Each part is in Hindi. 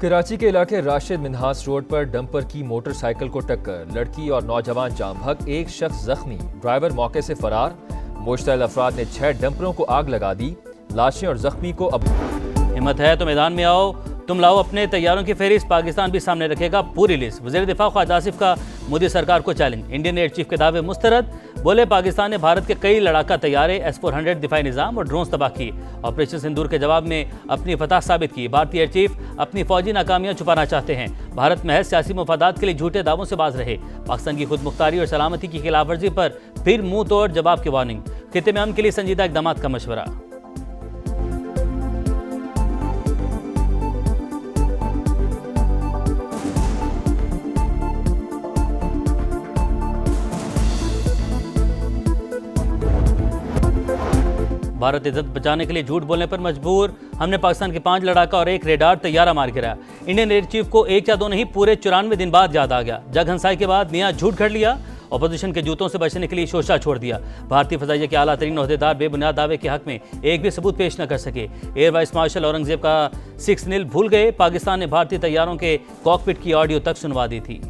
कराची के इलाके राशिद मिन्हास रोड पर डंपर की मोटरसाइकिल को टक्कर, लड़की और नौजवान जाम हक, एक शख्स जख्मी, ड्राइवर मौके से फरार। मुश्तल अफराद ने 6 डंपरों को आग लगा दी। लाशें और जख्मी को अब हिम्मत है तो मैदान में आओ, तुम लाओ अपने तैयारों की फहरिस्त, पाकिस्तान भी सामने रखेगा पूरी लिस्ट। वज़ीर दिफा ख्वाजा आसिफ का मोदी सरकार को चैलेंज, इंडियन एयर चीफ के दावे मुस्तरद। बोले पाकिस्तान ने भारत के कई लड़ाका तैयारे, S-400 दिफाई निज़ाम और ड्रोन्स तबाह किए। ऑपरेशन सिंदूर के जवाब में अपनी फतह साबित की। भारतीय एयर चीफ अपनी फौजी नाकामियां छुपाना चाहते हैं। भारत महज सियासी मफादात के लिए झूठे दावों से बाज रहे। पाकिस्तान की खुद मुख्तारी और सलामती की खिलाफ वर्जी पर फिर मुंह तोड़ जवाब की वार्निंग। खित्ते में अमन के लिए संजीदा इकदाम का मशवरा। भारत इज्जत बचाने के लिए झूठ बोलने पर मजबूर। हमने पाकिस्तान के 5 लड़ाका और 1 रेडार तैयारा मार गिराया। इंडियन एयर चीफ को 1 या 2 नहीं, पूरे 94 दिन बाद याद आ गया। जग हंसाई के बाद मियां झूठ घड़ लिया। अपोजिशन के जूतों से बचने के लिए शोशा छोड़ दिया। भारतीय फजाइया के आला तरीन ओहदेदार बेबुनियाद दावे के हक में एक भी सबूत पेश न कर सके। एयर वाइस मार्शल औरंगजेब का 6 नील भूल गए। पाकिस्तान ने भारतीय तैयारों के कॉकपिट की ऑडियो तक सुनवा दी थी।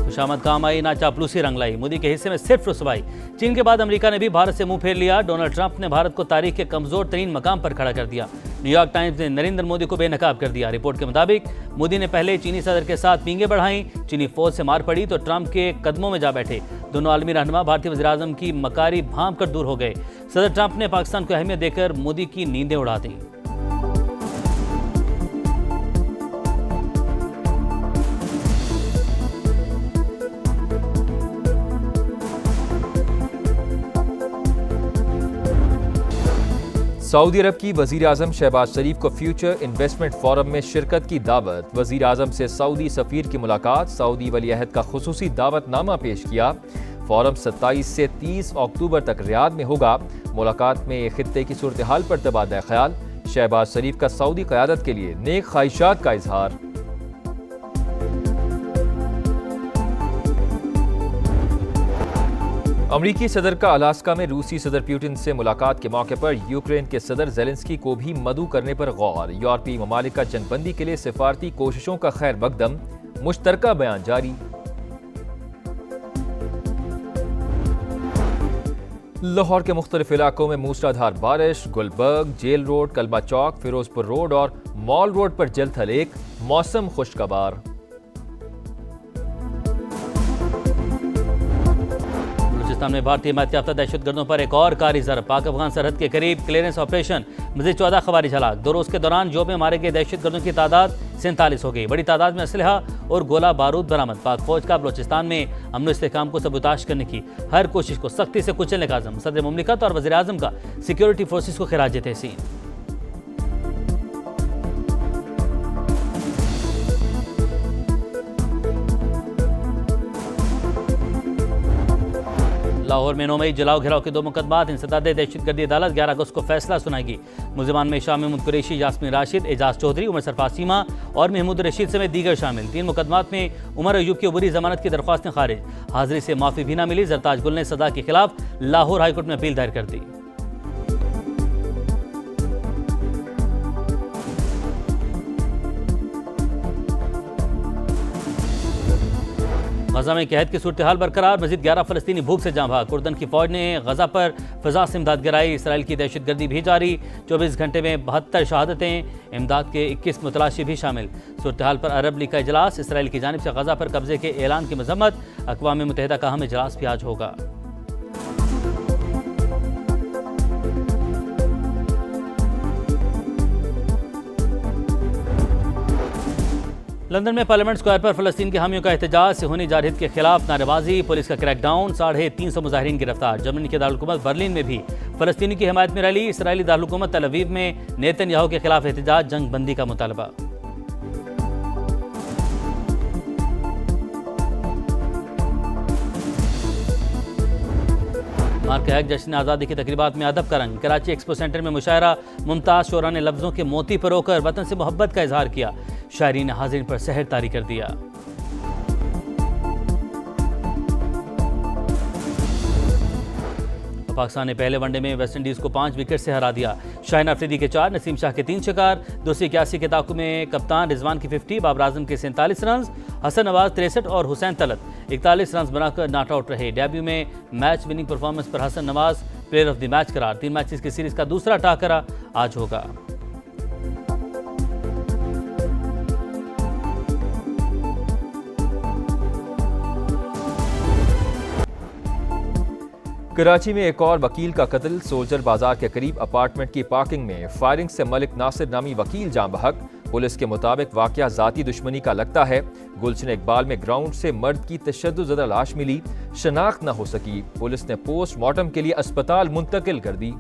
खुशामद काम आई ना चापलूसी रंग लाई, मोदी के हिस्से में सिर्फ रुसवाई। चीन के बाद अमेरिका ने भी भारत से मुंह फेर लिया। डोनाल्ड ट्रंप ने भारत को तारीख के कमजोर तरीन मकाम पर खड़ा कर दिया। न्यूयॉर्क टाइम्स ने नरेंद्र मोदी को बेनकाब कर दिया। रिपोर्ट के मुताबिक मोदी ने पहले चीनी सदर के साथ पींगे बढ़ाई। चीनी फौज से मार पड़ी तो ट्रंप के कदमों में जा बैठे। दोनों आलमी रहनुमा भारतीय वज़ीर-ए-आज़म की मकारी भांप कर दूर हो गए। सदर ट्रंप ने पाकिस्तान को अहमियत देकर मोदी की नींदें उड़ा दी। सऊदी अरब की वज़ीर आज़म शहबाज शरीफ को फ्यूचर इन्वेस्टमेंट फोरम में शिरकत की दावत। वज़ीर आज़म से सऊदी सफ़ीर की मुलाकात, सऊदी वली-अहद का खुसूसी दावतनामा पेश किया। फोरम 27 से 30 अक्टूबर तक रियाद में होगा। मुलाकात में खित्ते की सूरत हाल पर तबादला ख्याल। शहबाज शरीफ का सऊदी क़यादत के लिए नेक ख्वाहिशात का इजहार। अमरीकी सदर का अलास्का में रूसी सदर पुतिन से मुलाकात के मौके पर यूक्रेन के सदर ज़ेलेंस्की को भी मदऊ करने पर गौर। यूरोपीय ममालिक का जंगबंदी के लिए सिफारती कोशिशों का खैर मकदम, मुश्तरका बयान जारी। लाहौर के मुख्तलिफ इलाकों में मूसलाधार बारिश। गुलबर्ग, जेल रोड, कलबा चौक, फिरोजपुर रोड और मॉल रोड पर जल थल एक। मौसम खुशगवार। बलूचिस्तान में भारतीय हिमायत याफ्ता दहशतगर्दों पर एक और कारी ज़रब। पाक अफगान सरहद के करीब क्लियरेंस ऑपरेशन, मज़ीद 14 ख़वारिज हलाक। 2 रोज़ के दौरान जो में मारे गए दहशतगर्दों की तादाद 47 हो गई। बड़ी तादाद में असलहा और गोला बारूद बरामद। पाक फौज का बलूचिस्तान में अमन इस्तेहकाम को सबूताश करने की हर कोशिश को सख्ती से कुचलने का अज़म। सदर मुमलिकत और वज़ीर आज़म का सिक्योरिटी फोर्सेस को खिराज तहसीन। लाहौर में 9 मई जलाओ घिराव के 2 मुकदमात। इंसदादे दहशतगर्दी अदालत 11 अगस्त को फैसला सुनाएगी। मुलजिमान में शाह महमूद कुरैशी, यास्मीन राशिद, एजाज चौधरी, उमर सरफराज सीमा और महमूद रशीद समेत दीगर शामिल। 3 मुकदमात में उमर अयूब की अबूरी जमानत की दरख्वास्तें खारिज। हाजिरी से माफी भी न मिली। जरताज गुल ने सजा के खिलाफ लाहौर हाईकोर्ट में अपील दायर कर दी। गजा में कहत की सूरत हाल बरकरार। मजीद 11 फ़लस्तीनी भूख से जाँ भाग। कुर्दन की फ़ौज ने गजा पर फ़ज़ा से इमदाद गिराई। इसराइल की दहशतगर्दी भी जारी। 24 घंटे में 72 शहादतें। इमदाद के 21 मुतलाशी भी शामिल। सूरत हाल पर अरब लीग का इजलास। इसराइल की जानिब से गजा पर कब्जे के ऐलान की मजम्मत। अक़वाम मुत्तहिदा का अहम इजलास भी आज होगा। लंदन में पार्लियामेंट स्क्वायर पर फ़लस्तीन के हामियों का एहतजाज। सेहूनी जारहिद के खिलाफ नारेबाजी, पुलिस का क्रैकडाउन। 350 मुजाहिरीन गिरफ्तार। जर्मनी के दारुल-हुकूमत बर्लिन में भी फ़लस्तीनी की हिमायत में रैली। इसराइली दारुल-हुकूमत तल अवीव में नेतन्याहू के खिलाफ एहतजाज, जंग बंदी का मुतालबा। मार्क हैक जश्न आज़ादी की तकरीबात में अदब का रंग। कराची एक्सपो सेंटर में मुशायरा। मुमताज़ शोरा ने लफ्ज़ों के मोती परोकर वतन से मोहब्बत का इजहार किया। शायरीन ने हाज़रीन पर सहर तारी कर दिया। पाकिस्तान ने पहले वनडे में वेस्टइंडीज़ को 5 विकेट से हरा दिया। शाहीन अफरीदी के 4, नसीम शाह के 3 शिकार। दूसरी 81 के ताकु में कप्तान रिजवान की 50, बाबर आजम के 47 रन, हसन नवाज 63 और हुसैन तलत 41 रन बनाकर नॉट आउट रहे। डेब्यू में मैच विनिंग परफॉर्मेंस पर Hasan Nawaz player of the match करार। 3 मैचेस की सीरीज का दूसरा टाकरा आज होगा। कराची में एक और वकील का कत्ल। सोल्जर बाजार के करीब अपार्टमेंट की पार्किंग में फायरिंग से मलिक नासिर नामी वकील जान बहक। पुलिस के मुताबिक वाकया जाती दुश्मनी का लगता है। गुलशन इकबाल में ग्राउंड से मर्द की तशद्दुद लाश मिली, शनाख्त न हो सकी। पुलिस ने पोस्टमार्टम के लिए अस्पताल मुंतकिल कर दी।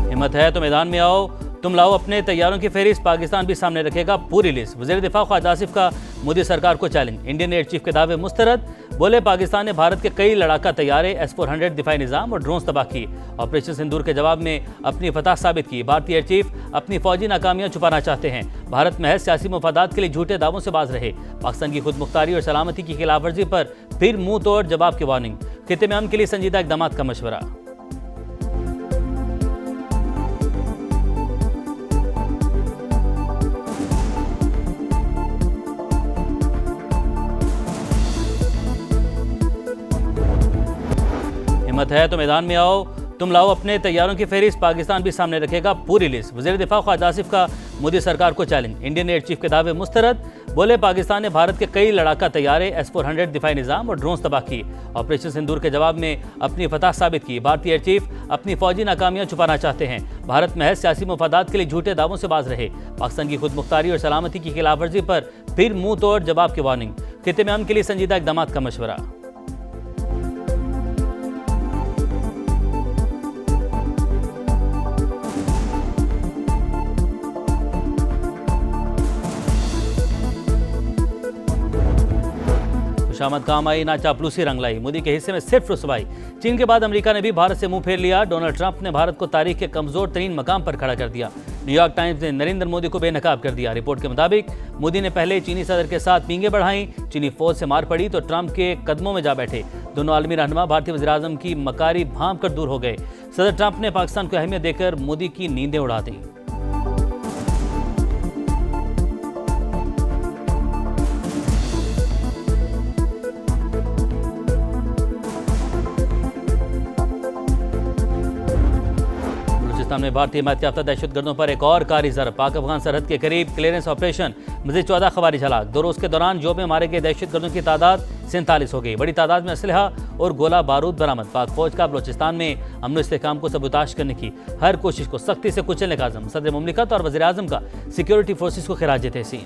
हिम्मत है तो मैदान में आओ, तुम लाओ अपने तैयारों की फहरिस्त, पाकिस्तान भी सामने रखेगा पूरी लिस्ट। वज़ीर दिफा ख्वाजा आसिफ का मोदी सरकार को चैलेंज। इंडियन एयर चीफ के दावे मुस्तरद। बोले पाकिस्तान ने भारत के कई लड़ाका तैयारे, S-400 दिफाई निज़ाम और ड्रोन्स तबाह किए। ऑपरेशन सिंदूर के जवाब में अपनी फतह साबित की। भारतीय एयर चीफ अपनी फौजी नाकामियां छुपाना चाहते हैं। भारत महज सियासी मफादात के लिए झूठे दावों से बाज रहे। पाकिस्तान की खुद मुख्तारी और सलामती की खिलाफ वर्जी पर फिर मुंह तोड़ जवाब की वार्निंग। खित्ते में अमन के लिए संजीदा इकदाम का मशवरा। हिम्मत है तो मैदान में आओ, तुम लाओ अपने तैयारों की फहरिस्त, पाकिस्तान भी सामने रखेगा पूरी लिस्ट। वज़ीर दिफा ख्वाजा आसिफ का मोदी सरकार को चैलेंज। इंडियन एयर चीफ के दावे मुस्तरद। बोले पाकिस्तान ने भारत के कई लड़ाका तैयारे, S-400 दिफाई निज़ाम और ड्रोन्स तबाह किए। ऑपरेशन सिंदूर के जवाब में अपनी फतह साबित की। भारतीय एयर चीफ अपनी फौजी नाकामियां छुपाना चाहते हैं। भारत महज सियासी मफादात के लिए झूठे दावों से बाज रहे। पाकिस्तान की खुद मुख्तारी और सलामती की खिलाफ वर्जी पर फिर मुंह तोड़ जवाब की वार्निंग। खित्ते में अमन के लिए संजीदा इकदाम का मशवरा। खुशामद काम आई ना चापलूसी रंग लाई, मोदी के हिस्से में सिर्फ रुसवाई। चीन के बाद अमेरिका ने भी भारत से मुंह फेर लिया। डोनाल्ड ट्रंप ने भारत को तारीख के कमजोर तरीन मकाम पर खड़ा कर दिया। न्यूयॉर्क टाइम्स ने नरेंद्र मोदी को बेनकाब कर दिया। रिपोर्ट के मुताबिक मोदी ने पहले चीनी सदर के साथ पींगे बढ़ाई, चीनी फौज से मार पड़ी तो ट्रंप के कदमों में जा बैठे। दोनों आलमी रहनुमा भारतीय वज़ीर आज़म की मकारी भांप कर दूर हो गए। सदर ट्रंप ने पाकिस्तान को अहमियत देकर मोदी की नींदें उड़ा दी। में भारतीय हिमायत याफ्ता दहशतगर्दों पर एक और कारी ज़रब। पाक अफगान सरहद के करीब क्लियरेंस ऑपरेशन, मज़ीद 14 खवारिज हलाक। 2 रोज़ के दौरान जो में मारे गए दहशतगर्दों की तादाद 47 हो गई। बड़ी तादाद में असलहा और गोला बारूद बरामद। पाक फौज का बलोचिस्तान में अमन इस्तेहकाम को सबूताश करने की हर कोशिश को सख्ती से कुचलने का आज़म। सदर मुमलिकत और वज़ीर आज़म का सिक्योरिटी फोर्सेस को खिराज तहसीन।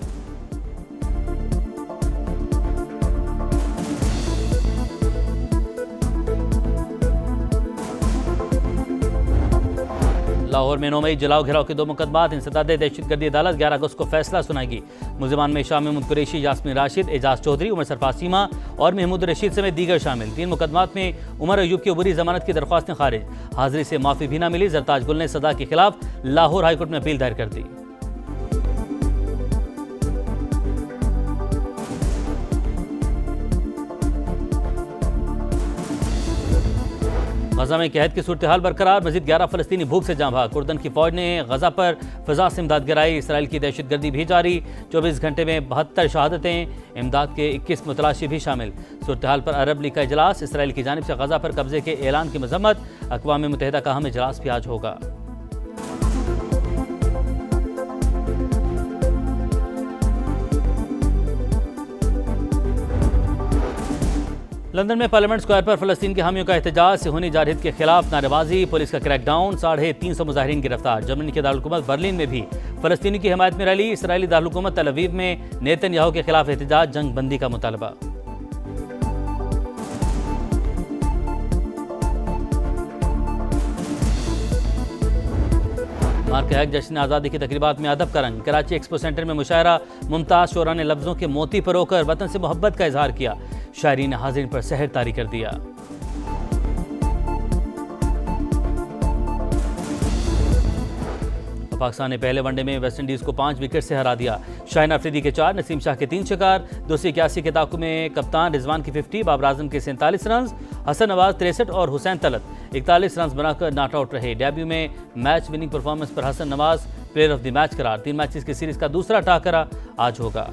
लाहौर में 9 मई जलाओ घिराव के 2 मुकदमात। इंसदाद दहशतगर्दी अदालत 11 अगस्त को फैसला सुनाएगी। मुलजिमान में शाह महमूद कुरैशी, यास्मीन राशिद, एजाज चौधरी, उमर सरफराज सीमा और महमूद रशीद समेत दीगर शामिल। 3 मुकदमात में उमर अयूब की अबूरी जमानत की दरख्वास्तें खारिज। हाजिरी से माफ़ी भी न मिली। जरताज गुल ने सजा के खिलाफ लाहौर हाईकोर्ट में अपील दायर कर दी। गजा में कहत की सूरत हाल बरकरार। मजीद 11 फलस्तीनी भूख से जाँ भाग। उर्दन की फौज ने गजा पर फिजा से इमदाद गिराई। इसराइल की दहशतगर्दी भी जारी। 24 घंटे में 72 शहादतें। इमदाद के 21 मुतलाशी भी शामिल। सूरत हाल पर अरब लीग का इजलास। इसराइल की जानिब से गजा पर कब्जे के ऐलान की मजम्मत। अक़वाम मुत्तहिदा का अहम इजलास भी आज होगा। लंदन में पार्लियामेंट स्क्वायर पर फलस्तीन के हामियों का एहतजाज। सिहोनी जारहित के खिलाफ नारेबाजी, पुलिस का क्रैकडाउन, 350 मुजाहिरीन गिरफ्तार। जर्मनी के दारुलहुकूमत बर्लिन में भी फलस्तीनी की हिमायत में रैली। इसराइली दारुलहुकूमत तल अवीव में नेतन्याहू के खिलाफ एहतजाज, जंग बंदी का मुतालबा। मार्क हैक जश्न आज़ादी की तकरीबात में अदब का रंग। कराची एक्सपो सेंटर में मुशायरा। मुमताज़ शोरा ने लफ्ज़ों के मोती परोकर वतन से मोहब्बत का इजहार किया। शायरीन ने हाज़रीन पर सहर तारी कर दिया। और पाकिस्तान ने पहले वनडे में वेस्टइंडीज़ को 5 विकेट से हरा दिया। शाहीन अफरीदी के 4, नसीम शाह के 3 शिकार, 281 के ताकु में कप्तान रिजवान की 50, बाबर आजम के 47 रन, हसन नवाज 63 और हुसैन तलत 41 रन बनाकर नॉट आउट रहे। डेब्यू में मैच विनिंग परफॉर्मेंस पर Hasan Nawaz player of the match करार। 3 मैचेस की सीरीज का दूसरा टाकरा आज होगा।